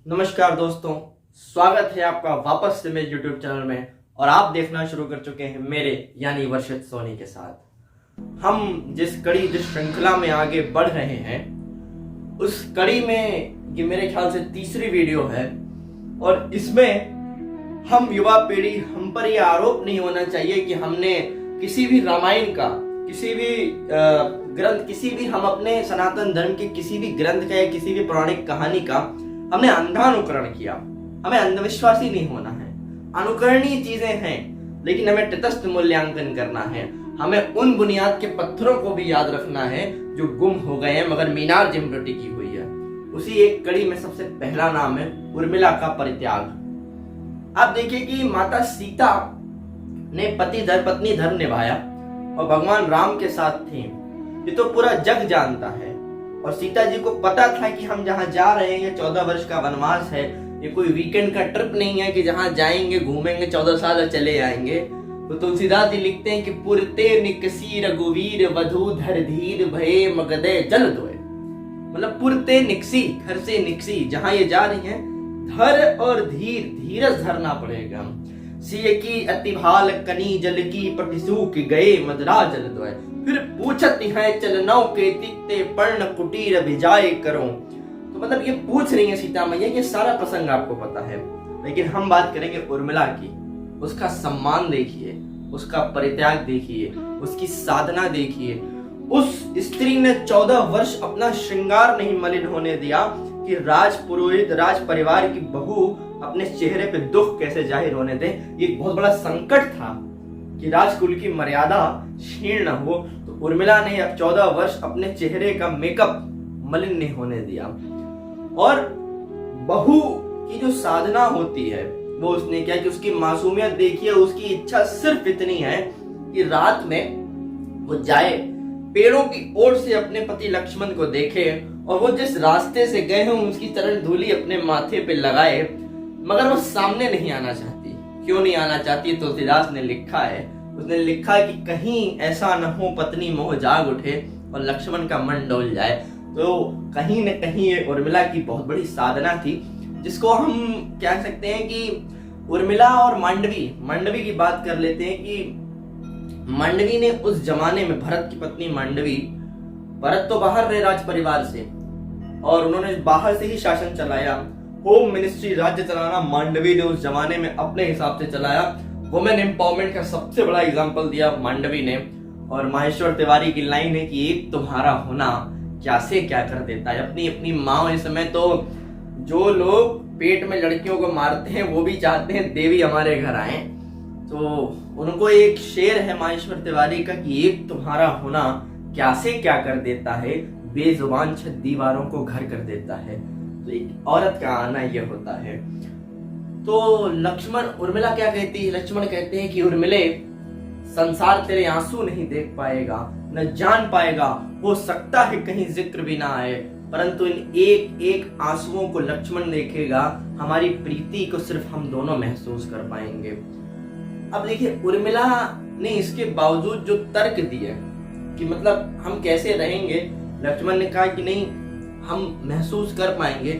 नमस्कार दोस्तों, स्वागत है आपका वापस से मेरे YouTube चैनल में। और आप देखना शुरू कर चुके हैं मेरे यानी वर्षित सोनी के साथ। हम जिस श्रृंखला में आगे बढ़ रहे हैं उस कड़ी में ये मेरे ख्याल से तीसरी वीडियो है। और इसमें हम युवा पीढ़ी, हम पर यह आरोप नहीं होना चाहिए कि हमने किसी भी रामायण का, किसी भी ग्रंथ, किसी भी हम अपने सनातन धर्म के किसी भी ग्रंथ का या किसी भी पौराणिक कहानी का हमने अंधानुकरण किया। हमें अंधविश्वासी नहीं होना है। अनुकरणीय चीजें हैं लेकिन हमें तटस्थ मूल्यांकन करना है। हमें उन बुनियाद के पत्थरों को भी याद रखना है जो गुम हो गए हैं मगर मीनार जिन पर टिकी हुई है। उसी एक कड़ी में सबसे पहला नाम है उर्मिला का परित्याग। आप देखिए कि माता सीता ने पत्नी धर्म निभाया और भगवान राम के साथ थी। ये तो पूरा जग जानता है। और सीता जी को पता था कि हम जहां जा रहे हैं 14 वर्ष का वनवास है। ये कोई वीकेंड का ट्रिप नहीं है कि जहां जाएंगे घूमेंगे 14 साल और चले आएंगे। तो तुलसीदास जी लिखते हैं कि पुरते निकसी रघुवीर वधु धर धीर भये मगधे जल दोए। मतलब पुरते निकसी, घर से निकसी, जहां ये जा रही हैं, धर और धीरज धरना पड़ेगा। सिय की अतिभाल कनी जल की पट सूख गए मदरा जल दोए। फिर पूछत है चलनौ के तिक्ते पर्ण कुटीर भिजाए करो। तो मतलब ये पूछ रही है सीता मैया, ये सारा प्रसंग आपको पता है। लेकिन हम बात करेंगे उर्मिला की। उसका सम्मान देखिए, उसका परित्याग देखिए, उसकी साधना देखिए। उस स्त्री ने 14 वर्ष अपना श्रृंगार नहीं मलिन होने दिया कि राजपुरोहित, राज परिवार की बहू अपने चेहरे पे दुख कैसे जाहिर होने दे। ये बहुत बड़ा संकट था कि राजकुल की मर्यादा क्षीण न हो। तो उर्मिला ने अब 14 वर्ष अपने चेहरे का मेकअप मलिन नहीं होने दिया। और बहू की जो साधना होती है वो उसने क्या कि उसकी मासूमियत देखिए। उसकी इच्छा सिर्फ इतनी है कि रात में वो जाए, पेड़ों की ओर से अपने पति लक्ष्मण को देखे और वो जिस रास्ते से गए हैं उसकी चरण धूलि अपने माथे पे लगाए। मगर वो सामने नहीं आना चाहती। क्यों नहीं आना चाहती? तुलसीदास ने लिखा है, उसने लिखा है कि कहीं ऐसा न हो पत्नी मोह जाग उठे और लक्ष्मण का मन डोल जाए। तो कहीं न कहीं ये उर्मिला की बहुत बड़ी साधना थी, जिसको हम कह सकते हैं कि उर्मिला और मांडवी की बात कर लेते हैं कि मांडवी ने उस जमाने में, भरत की पत्नी मांडवी, भरत तो बाहर रहे राज परिवार से और उन्होंने बाहर से ही शासन चलाया। होम मिनिस्ट्री, राज्य चलाना मांडवी ने उस जमाने में अपने हिसाब से चलाया। वुमेन एम्पावरमेंट का सबसे बड़ा एग्जांपल दिया मांडवी ने। और माहेश्वर तिवारी की लाइन है कि एक तुम्हारा होना क्या से क्या कर देता है। अपनी अपनी माँ, इस समय तो जो लोग पेट में लड़कियों को मारते हैं वो भी चाहते हैं देवी हमारे घर आए। तो उनको एक शेर है माहेश्वर तिवारी का कि एक तुम्हारा होना क्या से क्या कर देता है, बेजुबान 6 दीवारों को घर कर देता है। तो एक औरत का आना यह होता है। तो लक्ष्मण, उर्मिला क्या कहती है? लक्ष्मण कहते हैं कि उर्मिले, संसार तेरे आंसू नहीं देख पाएगा, न जान पाएगा। हो सकता है कहीं जिक्र भी ना आए, परंतु इन एक एक आंसुओं को लक्ष्मण देखेगा। हमारी प्रीति को सिर्फ हम दोनों महसूस कर पाएंगे। अब देखिए उर्मिला ने इसके बावजूद जो तर्क दिए कि मतलब हम कैसे रहेंगे, लक्ष्मण ने कहा कि नहीं हम महसूस कर पाएंगे।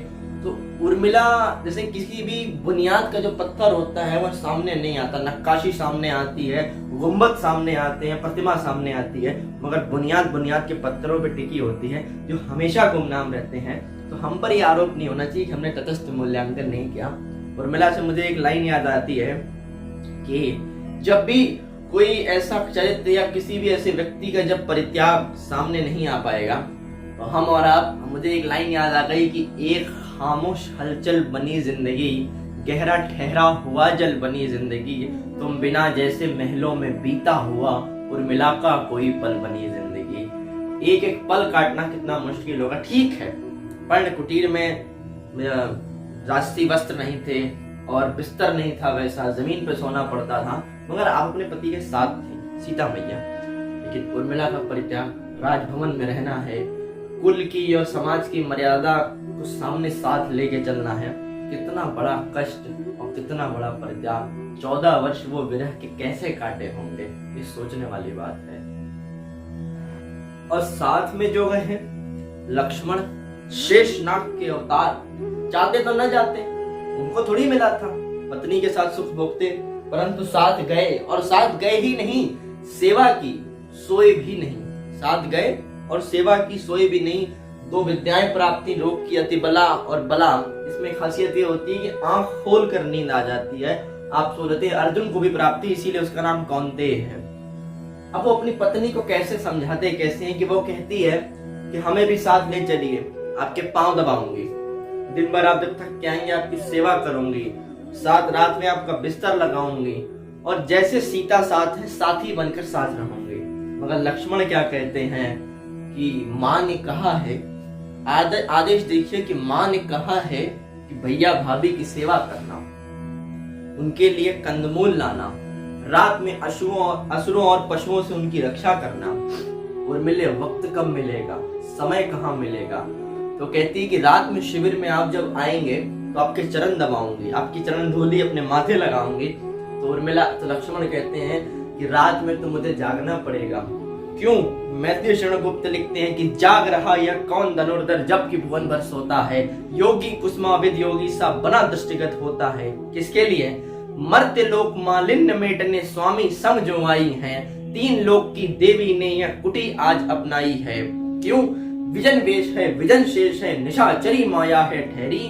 तो उर्मिला जैसे किसी भी बुनियाद का जो पत्थर होता है वह सामने नहीं आता। नक्काशी सामने आती है, गुंबद सामने आते हैं, प्रतिमा सामने आती है, मगर बुनियाद के पत्थरों पे टिकी होती है जो हमेशा गुमनाम रहते हैं। तो हम पर यह आरोप नहीं होना चाहिए कि हमने तटस्थ मूल्यांकन नहीं किया। उर्मिला से मुझे एक लाइन याद आती है कि जब भी कोई ऐसा चरित्र या किसी भी ऐसे व्यक्ति का जब परित्याग सामने नहीं आ पाएगा तो हम और आप, मुझे एक लाइन याद आ गई कि एक खामोश हलचल बनी जिंदगी, गहरा ठहरा हुआ जल बनी जिंदगी, तुम बिना जैसे महलों में बीता हुआ उर्मिला का कोई पल बनी जिंदगी। एक एक पल काटना कितना मुश्किल होगा। ठीक है, पर्ण कुटीर में राष्ट्रीय वस्त्र नहीं थे और बिस्तर नहीं था, वैसा जमीन पे सोना पड़ता था, मगर आप अपने पति के साथ थे, सीता मैया। लेकिन उर्मिला का परित्याग, राजभवन में रहना है, कुल की और समाज की मर्यादा को सामने साथ लेके चलना है। कितना बड़ा कष्ट और कितना बड़ा परित्याग। 14 वर्ष वो विरह के कैसे काटे होंगे, ये सोचने वाली बात है। और साथ में जो गए हैं लक्ष्मण, शेषनाग के अवतार, चाहते तो न जाते, उनको थोड़ी मिला था पत्नी के साथ सुख भोगते, परंतु साथ गए और साथ गए ही नहीं, सेवा की सोए भी नहीं। साथ गए और सेवा की सोए भी नहीं। 2 विद्याएं प्राप्ति, रोग की अति बला और बला। इसमें खासियत ये होती है कि आंख खोल कर नींद आ जाती है, आप सो लेते हैं। अर्जुन को भी प्राप्ति, इसीलिए उसका नाम कौन्तेय है। अब वो अपनी पत्नी को कैसे समझाते कैसे हैं कि वो कहती है कि हमें भी साथ ले चलिए, आपके पांव दबाऊंगी, दिन भर आप जब थक के आएंगे आपकी सेवा करूंगी, साथ रात में आपका बिस्तर लगाऊंगी, और जैसे सीता साथ है साथी बनकर साथ रहूंगी। मगर लक्ष्मण क्या कहते हैं कि माँ ने कहा है, आदेश देखिए कि माँ ने कहा है कि भैया भाभी की सेवा करना, उनके लिए कंदमूल लाना, रात में असुरों और पशुओं से उनकी रक्षा करना। और मिले वक्त कब मिलेगा, समय कहाँ मिलेगा। तो कहती कि रात में शिविर में आप जब आएंगे तो आपके चरण दबाऊंगी, आपकी चरण धूली अपने माथे लगाऊंगी। तो उर्मिला, तो लक्ष्मण कहते हैं कि रात में तो मुझे जागना पड़ेगा। क्यों? मैथिली शरण गुप्त लिखते हैं कि जाग रहा यह कौन धनुर्धर, जबकि भुवन भर सोता है। योगी कुसुमाविद योगी सा बना दृष्टिगत होता है। किसके लिए? मर्त्य लोक मालिन्य मेटने स्वामी संग जो आई हैं, 3 लोक की देवी ने यह कुटी आज अपनाई है। क्यों? विजन वेश है, विजन शेष है, निशाचरी माया है ठहरी,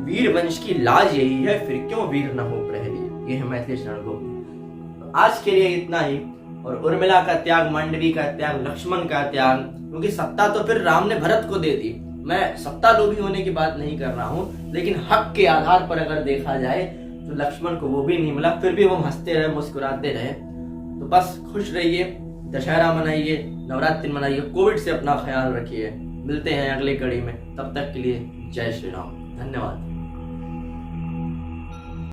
वीर वंश की लाज यही है, फिर क्यों वीर न हो प्रहरी। ये है मैथिली शरण गुप्त। आज के लिए इतना ही। और उर्मिला का त्याग, मांडवी का त्याग, लक्ष्मण का त्याग, क्योंकि सत्ता तो फिर राम ने भरत को दे दी। मैं सत्ता लोभी होने की बात नहीं कर रहा हूँ, लेकिन हक के आधार पर अगर देखा जाए तो लक्ष्मण को वो भी नहीं मिला, फिर भी वो हंसते रहे, मुस्कुराते रहे। तो बस खुश रहिए, दशहरा मनाइए, नवरात्रि मनाइए, कोविड से अपना ख्याल रखिए। मिलते हैं अगली कड़ी में, तब तक के लिए जय श्री राम, धन्यवाद।